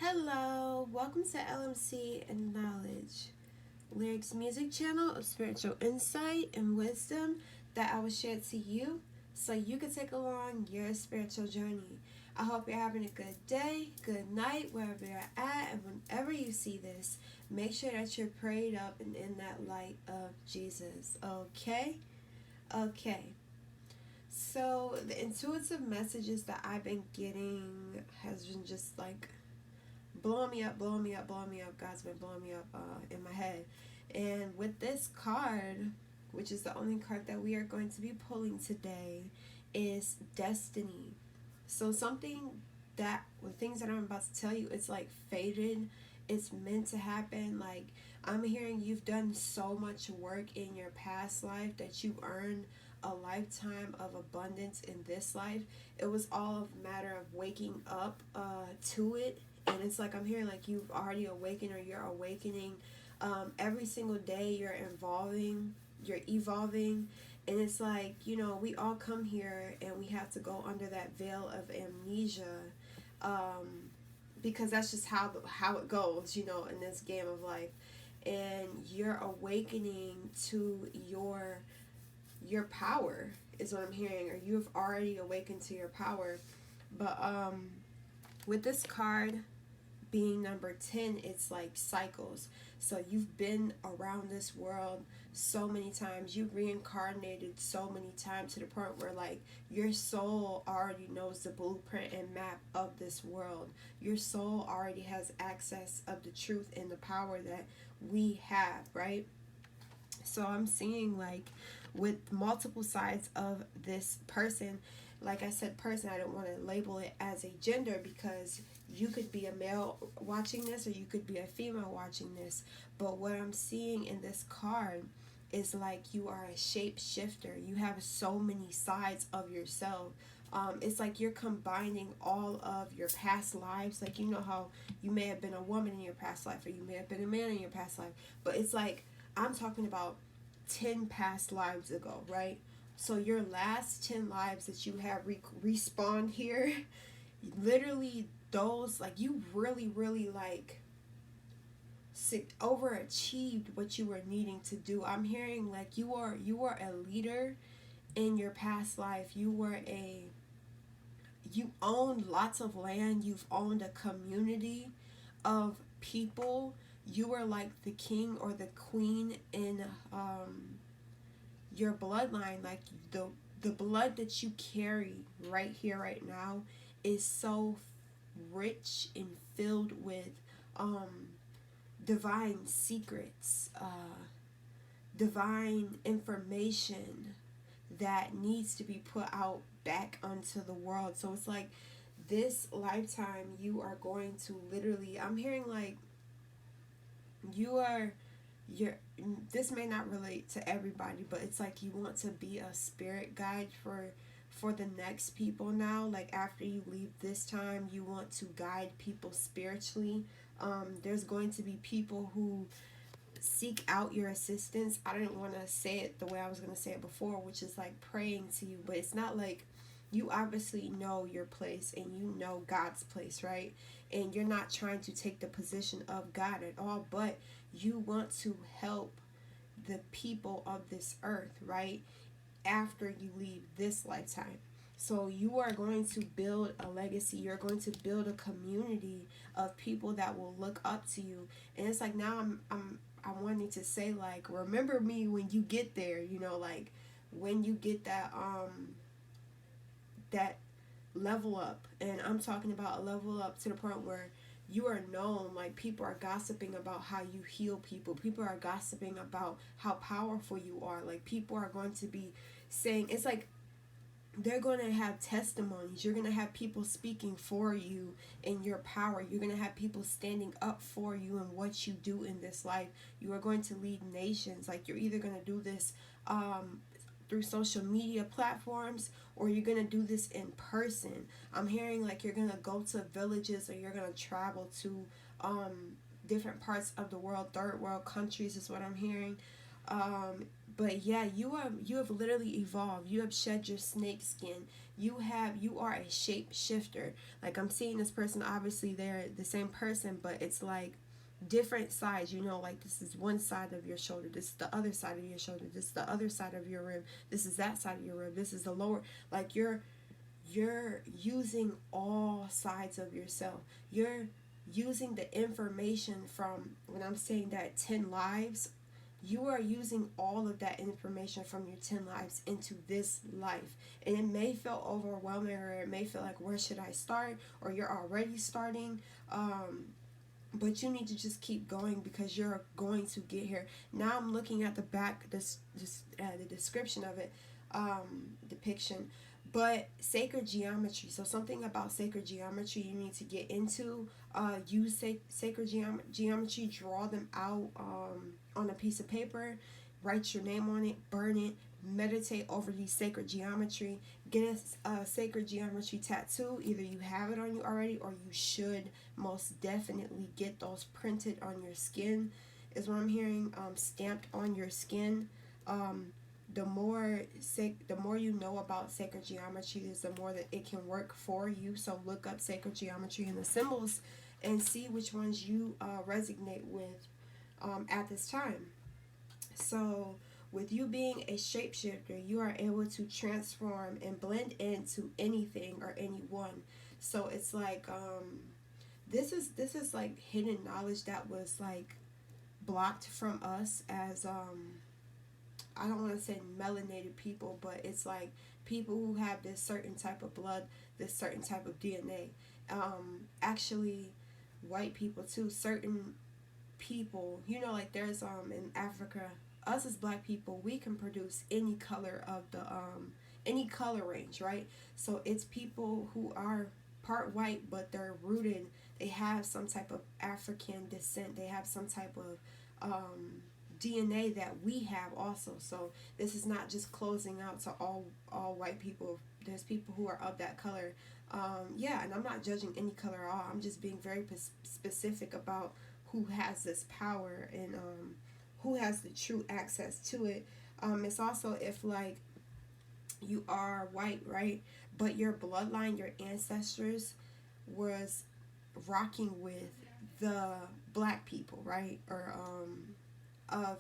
Hello, welcome to LMC and Knowledge, lyrics music channel of spiritual insight and wisdom that I will share to you so you can take along your spiritual journey. I hope you're having a good day, good night, wherever you're at, and whenever you see this, make sure that you're prayed up and in that light of Jesus. Okay? Okay. So the intuitive messages that I've been getting has been just like blowing me up, blowing me up, blowing me up. God's been blowing me up in my head. And with this card, which is the only card that we are going to be pulling today, is destiny. So something that, with things that I'm about to tell you, it's like fated. It's meant to happen. Like, I'm hearing you've done so much work in your past life that you earned a lifetime of abundance in this life. It was all a matter of waking up to it, and it's like I'm hearing like you've already awakened or you're awakening. Every single day you're evolving, and it's like, we all come here and we have to go under that veil of amnesia, because that's just how it goes, in this game of life. And you're awakening to your power is what I'm hearing, or you've already awakened to your power. But with this card being number 10, it's like cycles. So you've been around this world so many times, you've reincarnated so many times, to the point where like your soul already knows the blueprint and map of this world. Your soul already has access of the truth and the power that we have, right? So I'm seeing like with multiple sides of this person. Like I said, person, I don't want to label it as a gender, because you could be a male watching this or you could be a female watching this. But what I'm seeing in this card is like you are a shapeshifter. You have so many sides of yourself. It's like you're combining all of your past lives. Like, you know how you may have been a woman in your past life, or you may have been a man in your past life. But it's like, I'm talking about 10 past lives ago, right? So your last 10 lives that you have respawned here, literally those, like, you really like overachieved what you were needing to do. I'm hearing like you are a leader in your past life. You owned lots of land. You've owned a community of people. You were like the king or the queen in your bloodline. Like the blood that you carry right here, right now, is so rich and filled with divine secrets, divine information that needs to be put out back onto the world. So it's like this lifetime you are going to literally, I'm hearing like you're this may not relate to everybody, but it's like you want to be a spirit guide for the next people now. Like, after you leave this time, you want to guide people spiritually. There's going to be people who seek out your assistance. I didn't want to say it the way I was going to say it before, which is like praying to you, but it's not like, you obviously know your place and you know God's place, right? And you're not trying to take the position of God at all, but you want to help the people of this earth, right? After you leave this lifetime. So you are going to build a legacy. You're going to build a community of people that will look up to you. And it's like, now I'm wanting to say, like, remember me when you get there, like when you get that level up. And I'm talking about a level up to the point where you are known. Like, people are gossiping about how you heal people. People are gossiping about how powerful you are. Like, people are going to be saying, it's like they're going to have testimonies. You're going to have people speaking for you in your power. You're going to have people standing up for you and what you do in this life. You are going to lead nations. Like, you're either going to do this through social media platforms, or you're going to do this in person. I'm hearing like you're going to go to villages, or you're going to travel to different parts of the world, third world countries is what I'm hearing. But yeah, you have literally evolved. You have shed your snake skin. You are a shape shifter. Like, I'm seeing this person, obviously they're the same person, but it's like different sides, like this is one side of your shoulder, this is the other side of your shoulder, this is the other side of your rib, this is that side of your rib, this is the lower, like you're using all sides of yourself. You're using the information from, when I'm saying that 10 lives, you are using all of that information from your 10 lives into this life. And it may feel overwhelming, or it may feel like, where should I start? Or you're already starting. But you need to just keep going, because you're going to get here. Now I'm looking at the back, the description of it, depiction. But sacred geometry, so something about sacred geometry you need to get into. Use sacred geometry, draw them out on a piece of paper, write your name on it, burn it, meditate over these sacred geometry, get a sacred geometry tattoo. Either you have it on you already, or you should most definitely get those printed on your skin, is what I'm hearing, stamped on your skin. The more you know about sacred geometry, is the more that it can work for you. So look up sacred geometry and the symbols, and see which ones you resonate with at this time. So with you being a shapeshifter, you are able to transform and blend into anything or anyone. So it's like, this is like hidden knowledge that was like blocked from us as I don't want to say melanated people, but it's like people who have this certain type of blood, this certain type of DNA. Actually, white people too. Certain people, like there's in Africa, us as black people, we can produce any color of the any color range, right? So it's people who are part white, but they're rooted. They have some type of African descent. They have some type of DNA that we have also. So this is not just closing out to all white people. There's people who are of that color. Yeah, and I'm not judging any color at all. I'm just being very specific about who has this power, and who has the true access to it. It's also, if like you are white, right, but your bloodline, your ancestors was rocking with the black people, right, or of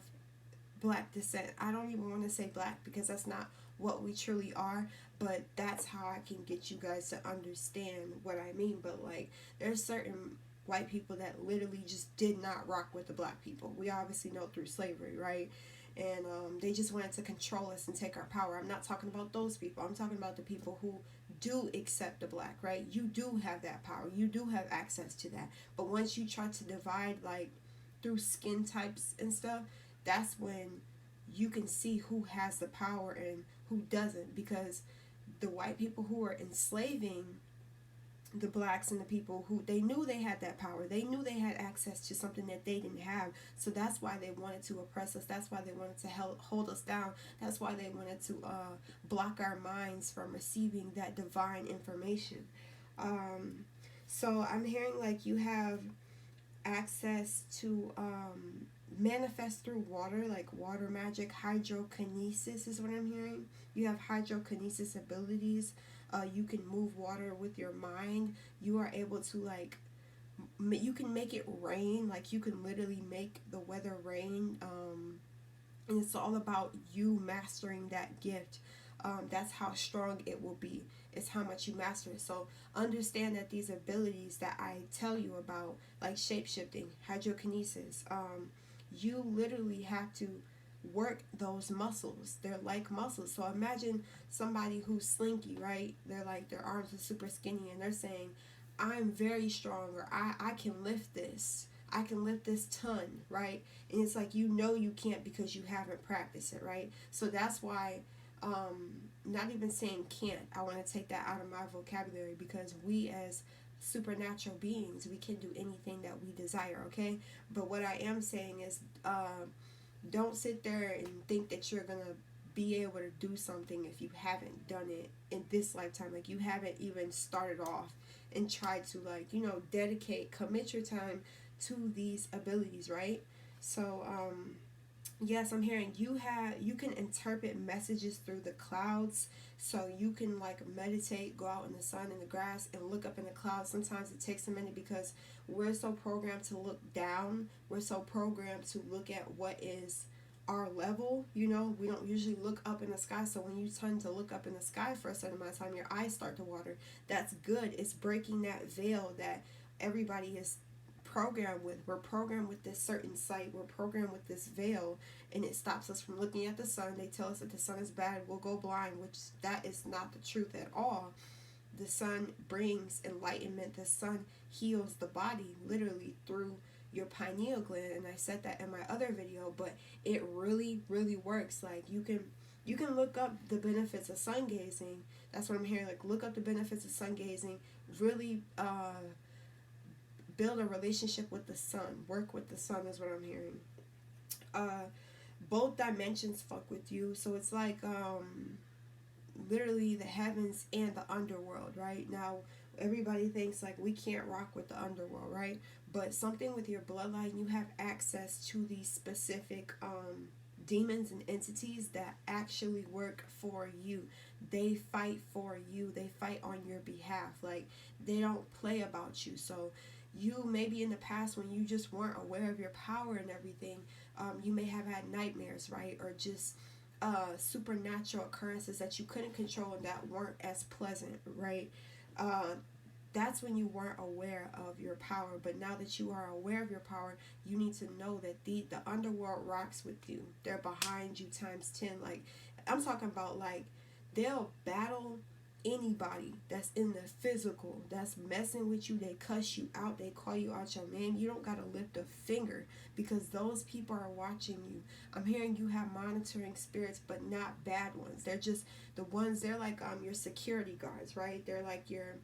black descent. I don't even want to say black, because that's not what we truly are, but that's how I can get you guys to understand what I mean. But like, there's certain white people that literally just did not rock with the black people. We obviously know through slavery, right? And they just wanted to control us and take our power. I'm not talking about those people. I'm talking about the people who do accept the black, right? You do have that power. You do have access to that. But once you try to divide, like through skin types and stuff, that's when you can see who has the power and who doesn't. Because the white people who were enslaving the blacks and the people who, they knew they had that power, they knew they had access to something that they didn't have, so that's why they wanted to oppress us, that's why they wanted to hold us down, that's why they wanted to block our minds from receiving that divine information. So I'm hearing like you have access to manifest through water, like water magic. Hydrokinesis is what I'm hearing. You have hydrokinesis abilities. You can move water with your mind. You are able to like, you can make it rain. Like you can literally make the weather rain. And it's all about you mastering that gift. That's how strong it will be. It's how much you master it. So understand that these abilities that I tell you about, like shapeshifting, hydrokinesis, you literally have to work those muscles. They're like muscles. So imagine somebody who's slinky, right? They're like, their arms are super skinny, and they're saying, I'm very strong, or I can lift this. I can lift this ton, right? And it's like, you can't, because you haven't practiced it, right? So that's why, not even saying can't, I want to take that out of my vocabulary, because we as supernatural beings, we can do anything that we desire, okay? But what I am saying is, don't sit there and think that you're gonna be able to do something if you haven't done it in this lifetime. Like you haven't even started off and tried to, like, commit your time to these abilities, right? So Yes, I'm hearing you can interpret messages through the clouds. So you can like meditate, go out in the sun and the grass and look up in the clouds. Sometimes it takes a minute because we're so programmed to look down. We're so programmed to look at what is our level, you know. We don't usually look up in the sky. So when you tend to look up in the sky for a certain amount of time, your eyes start to water. That's good. It's breaking that veil that everybody is programmed with. We're programmed with this certain sight. We're programmed with this veil, and it stops us from looking at the sun. They tell us that the sun is bad, we'll go blind, which that is not the truth at all. The sun brings enlightenment. The sun heals the body literally through your pineal gland, and I said that in my other video, but it really really works. Like you can look up the benefits of sun gazing. That's what I'm hearing. Like look up the benefits of sun gazing. Really build a relationship with the sun. Work with the sun is what I'm hearing. Uh, both dimensions fuck with you, so it's like literally the heavens and the underworld. Right now, everybody thinks like we can't rock with the underworld, right? But something with your bloodline, you have access to these specific demons and entities that actually work for you. They fight for you. They fight on your behalf. Like they don't play about you. So you maybe in the past when you just weren't aware of your power and everything, you may have had nightmares, right? Or just supernatural occurrences that you couldn't control and that weren't as pleasant, right? That's when you weren't aware of your power. But now that you are aware of your power, you need to know that the underworld rocks with you. They're behind you times 10. Like I'm talking about, like they'll battle anybody that's in the physical that's messing with you. They cuss you out, they call you out your name. You don't gotta lift a finger because those people are watching you. I'm hearing you have monitoring spirits, but not bad ones. They're just the ones, they're like your security guards, right? They're like your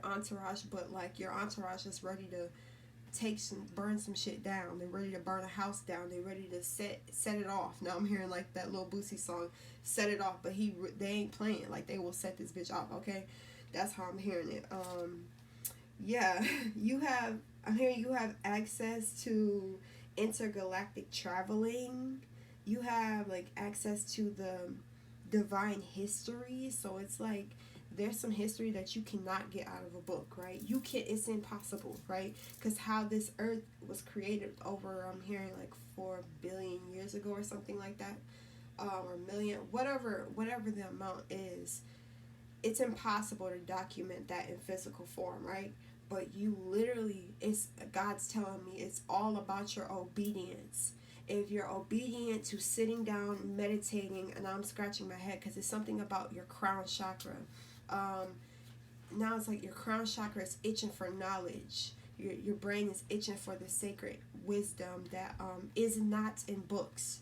entourage, but like your entourage is ready to burn some shit down. They're ready to burn a house down. They're ready to set it off. Now I'm hearing like that little Boosie song, "Set It Off," but they ain't playing. Like they will set this bitch off. Okay, that's how I'm hearing it. Yeah, I'm hearing you have access to intergalactic traveling. You have like access to the divine history. So it's like there's some history that you cannot get out of a book, right? You can't. It's impossible, right? Because how this earth was created over, I'm hearing like 4 billion years ago or something like that, or million, whatever the amount is. It's impossible to document that in physical form, right? But you literally, it's God's telling me it's all about your obedience. If you're obedient to sitting down, meditating, and I'm scratching my head because it's something about your crown chakra. Now it's like your crown chakra is itching for knowledge. Your brain is itching for the sacred wisdom that is not in books.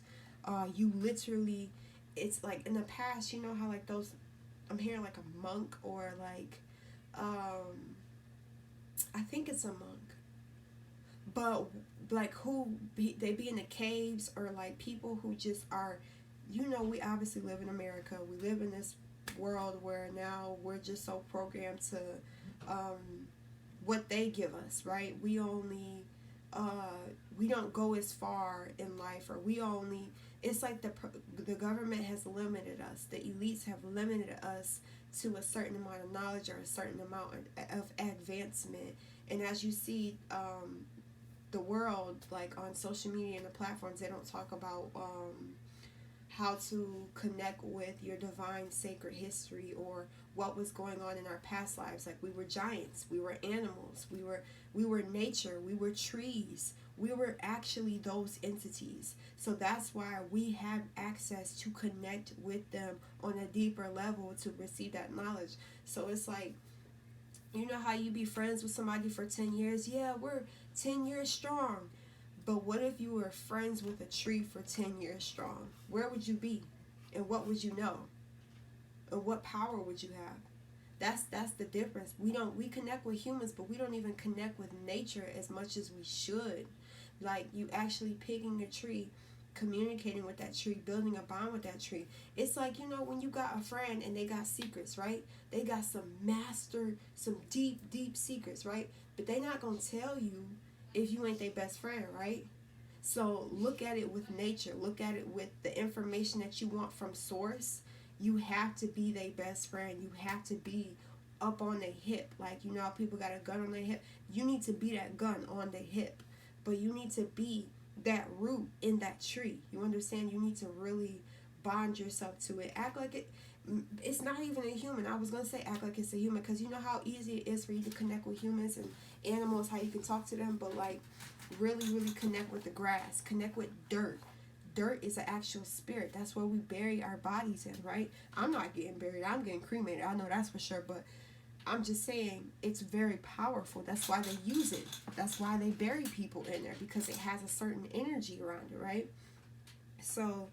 You literally, it's like in the past, you know how like those, I'm hearing like a monk or like, I think it's a monk, but like they be in the caves, or like people who just are, you know, we obviously live in America. We live in this world where now we're just so programmed to what they give us, right? We only we don't go as far in life, or we only, it's like the government has limited us, the elites have limited us to a certain amount of knowledge or a certain amount of advancement. And as you see, the world, like on social media and the platforms, they don't talk about how to connect with your divine sacred history or what was going on in our past lives. Like we were giants, we were animals, we were nature, we were trees, we were actually those entities. So that's why we have access to connect with them on a deeper level to receive that knowledge. So it's like, you know how you be friends with somebody for 10 years? Yeah, we're 10 years strong. But what if you were friends with a tree for 10 years strong? Where would you be? And what would you know? And what power would you have? That's the difference. We connect with humans, but we don't even connect with nature as much as we should. Like you actually picking a tree, communicating with that tree, building a bond with that tree. It's like, you know, when you got a friend and they got secrets, right? They got some deep secrets, right? But they not gonna tell you if you ain't their best friend, right? So look at it with nature. Look at it with the information that you want from source. You have to be their best friend. You have to be up on their hip. Like, you know how people got a gun on their hip? You need to be that gun on their hip. But you need to be that root in that tree. You understand? You need to really bond yourself to it. Act like it's not even a human. I was going to say act like it's a human, because you know how easy it is for you to connect with humans and animals, how you can talk to them, but like really, really connect with the grass, connect with dirt. Dirt is an actual spirit. That's where we bury our bodies in, right? I'm not getting buried. I'm getting cremated. I know that's for sure, but I'm just saying it's very powerful. That's why they use it. That's why they bury people in there, because it has a certain energy around it, right? So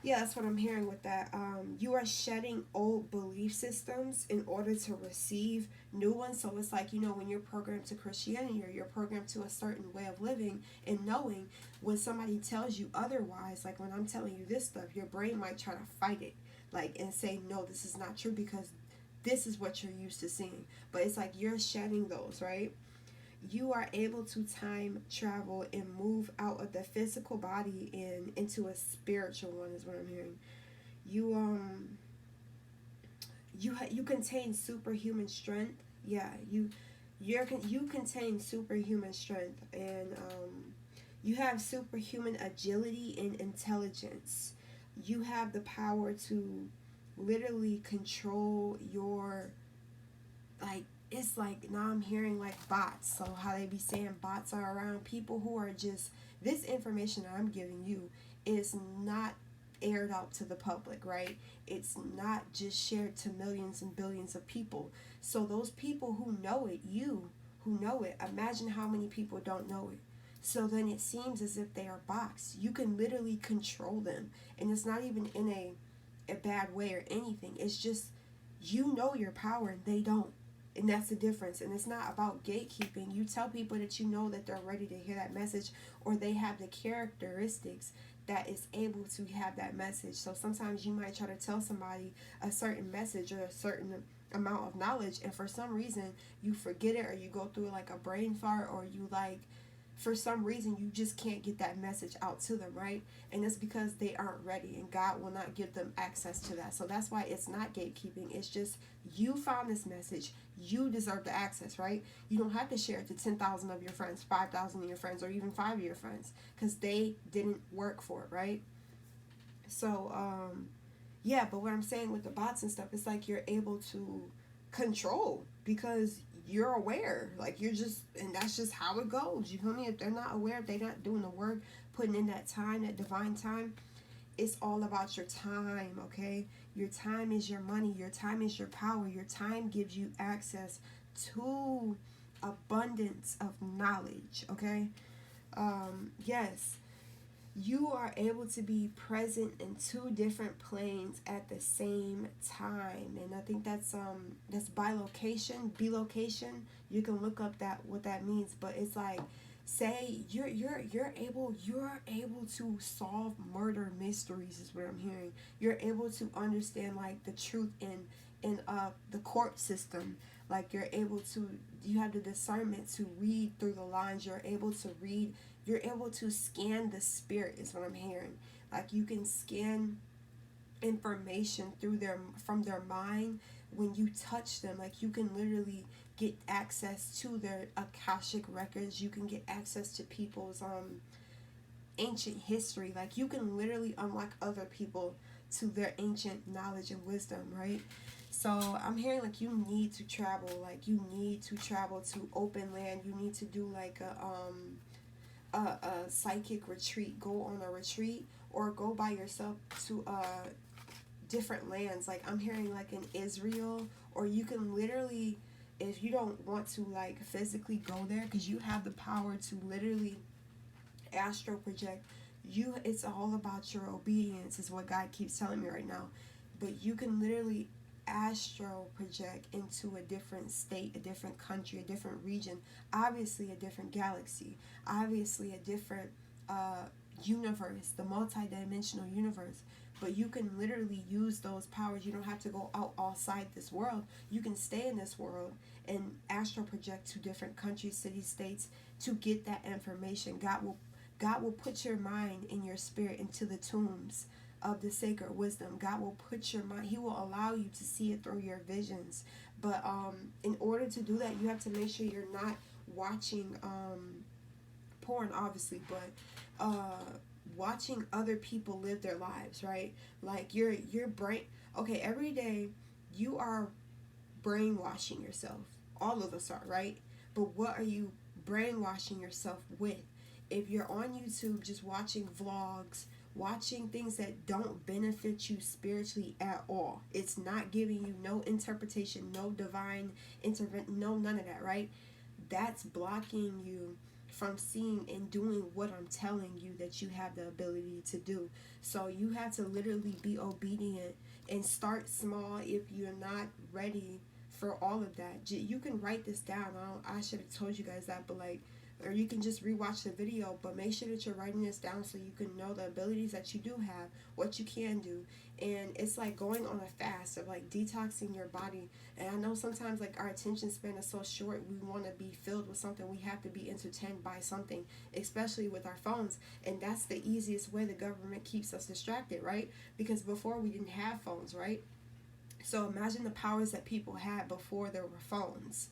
yeah, that's what I'm hearing with that. You are shedding old belief systems in order to receive new ones. So it's like, you know, when you're programmed to Christianity, or you're programmed to a certain way of living and knowing, when somebody tells you otherwise, like when I'm telling you this stuff, your brain might try to fight it, like, and say, no, this is not true, because this is what you're used to seeing. But it's like you're shedding those, right? You are able to time travel and move out of the physical body and into a spiritual one, is what I'm hearing. You contain superhuman strength. Yeah, you contain superhuman strength, and you have superhuman agility and intelligence. You have the power to literally control your, like, it's like, now I'm hearing like bots. So how they be saying bots are around people who are just, this information that I'm giving you is not aired out to the public, right? It's not just shared to millions and billions of people. So those people who know it, you who know it, imagine how many people don't know it. So then it seems as if they are bots. You can literally control them. And it's not even in a bad way or anything. It's just, you know your power and they don't. And that's the difference. And it's not about gatekeeping. You tell people that you know that they're ready to hear that message, or they have the characteristics that is able to have that message. So sometimes you might try to tell somebody a certain message or a certain amount of knowledge, and for some reason you forget it, or you go through like a brain fart, or you like, for some reason you just can't get that message out to them, right? And it's because they aren't ready, and God will not give them access to that. So that's why it's not gatekeeping. It's just, you found this message, you deserve the access, right? You don't have to share it to 10,000 of your friends, 5,000 of your friends, or even 5 of your friends, because they didn't work for it, right? So yeah, but what I'm saying with the bots and stuff, it's like you're able to control, because you're aware. Like, you're just, and that's just how it goes. You feel me? If they're not aware, if they're not doing the work, putting in that time, that divine time, it's all about your time, okay? Your time is your money. Your time is your power. Your time gives you access to abundance of knowledge, okay? Yes. You are able to be present in 2 different planes at the same time, and I think that's bilocation, bilocation. You can look up that, what that means, but it's like, say you're able to solve murder mysteries, is what I'm hearing. You're able to understand like the truth in the court system. Like, you have the discernment to read through the lines. You're able to scan the spirit, is what I'm hearing. Like, you can scan information from their mind when you touch them. Like, you can literally get access to their Akashic records. You can get access to people's ancient history. Like, you can literally unlock other people to their ancient knowledge and wisdom, right? So I'm hearing like you need to travel. Like, you need to travel to open land. You need to do like a psychic retreat. Go on a retreat, or go by yourself to different lands. Like, I'm hearing like in Israel, or you can literally, if you don't want to like physically go there, because you have the power to literally astral project. It's all about your obedience, is what God keeps telling me right now. But you can literally astral project into a different state, a different country, a different region, obviously a different galaxy, obviously a different universe, the multi-dimensional universe. But you can literally use those powers. You don't have to go outside this world. You can stay in this world and astral project to different countries, cities, states, to get that information. God will put your mind and your spirit into the tombs of the sacred wisdom. God will put your mind, he will allow you to see it through your visions. But in order to do that, you have to make sure you're not watching porn, obviously, but watching other people live their lives, right? Like your brain, okay, every day you are brainwashing yourself. All of us are, right? But what are you brainwashing yourself with? If you're on YouTube just watching vlogs, watching things that don't benefit you spiritually at all, it's not giving you no interpretation, no divine intervention, no none of that, right? That's blocking you from seeing and doing what I'm telling you that you have the ability to do. So you have to literally be obedient and start small. If you're not ready for all of that, you can write this down. I should have told you guys that, but like, or you can just rewatch the video, but make sure that you're writing this down so you can know the abilities that you do have, what you can do. And it's like going on a fast of like detoxing your body. And I know sometimes like our attention span is so short, we want to be filled with something, we have to be entertained by something, especially with our phones. And that's the easiest way the government keeps us distracted, right? Because before we didn't have phones, right? So imagine the powers that people had before there were phones.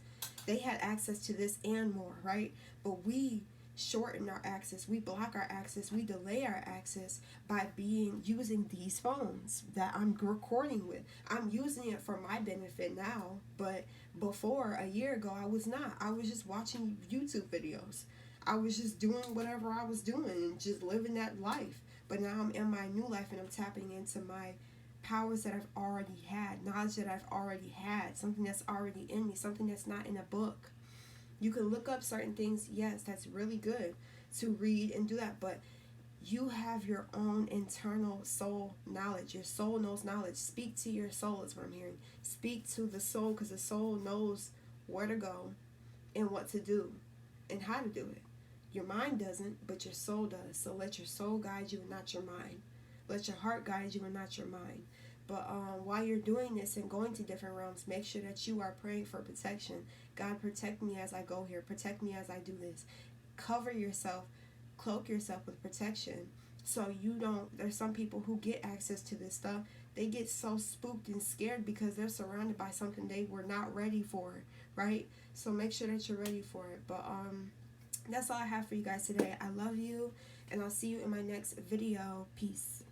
They had access to this and more, right? But we shorten our access, we block our access, we delay our access by using these phones that I'm recording with. I'm using it for my benefit now, but before, a year ago, I was not. I was just watching YouTube videos. I was just doing whatever I was doing and just living that life. But now I'm in my new life and I'm tapping into my powers that I've already had, knowledge that I've already had, something that's already in me, something that's not in a book. You can look up certain things, yes, that's really good to read and do that, but you have your own internal soul knowledge. Your soul knows knowledge. Speak to your soul is what I'm hearing. Speak to the soul, because the soul knows where to go and what to do and how to do it. Your mind doesn't, but your soul does. So let your soul guide you and not your mind. Let your heart guide you and not your mind. But while you're doing this and going to different realms, make sure that you are praying for protection. God, protect me as I go here. Protect me as I do this. Cover yourself. Cloak yourself with protection. So you don't, there's some people who get access to this stuff. They get so spooked and scared because they're surrounded by something they were not ready for, right? So make sure that you're ready for it. But that's all I have for you guys today. I love you, and I'll see you in my next video. Peace.